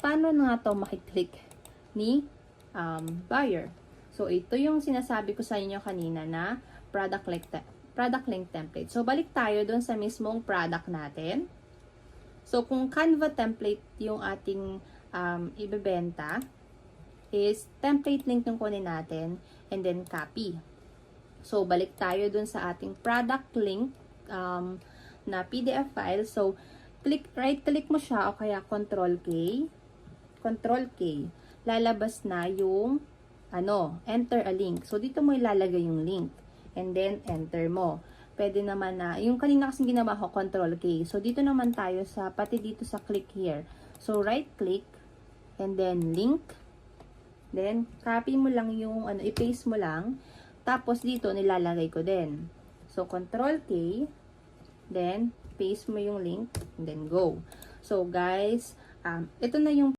paano nga to makiklik ni buyer? So, ito yung sinasabi ko sa inyo kanina na product link template. So, balik tayo dun sa mismong product natin. So, kung Canva template yung ating ibebenta, is template link yung kunin natin and then copy. So, balik tayo dun sa ating product link na PDF file. So, right click mo siya o kaya Control K. Lalabas na yung enter a link. So, dito mo ilalagay yung link. And then, enter mo. Pwede naman na, yung kanina kasing ginawa ko, Control K. So, dito naman tayo pati dito sa click here. So, right click, and then link. Then, copy mo lang yung, i-paste mo lang. Tapos, dito, nilalagay ko din. So, Control K, then, paste mo yung link, and then go. So, guys, ito na yung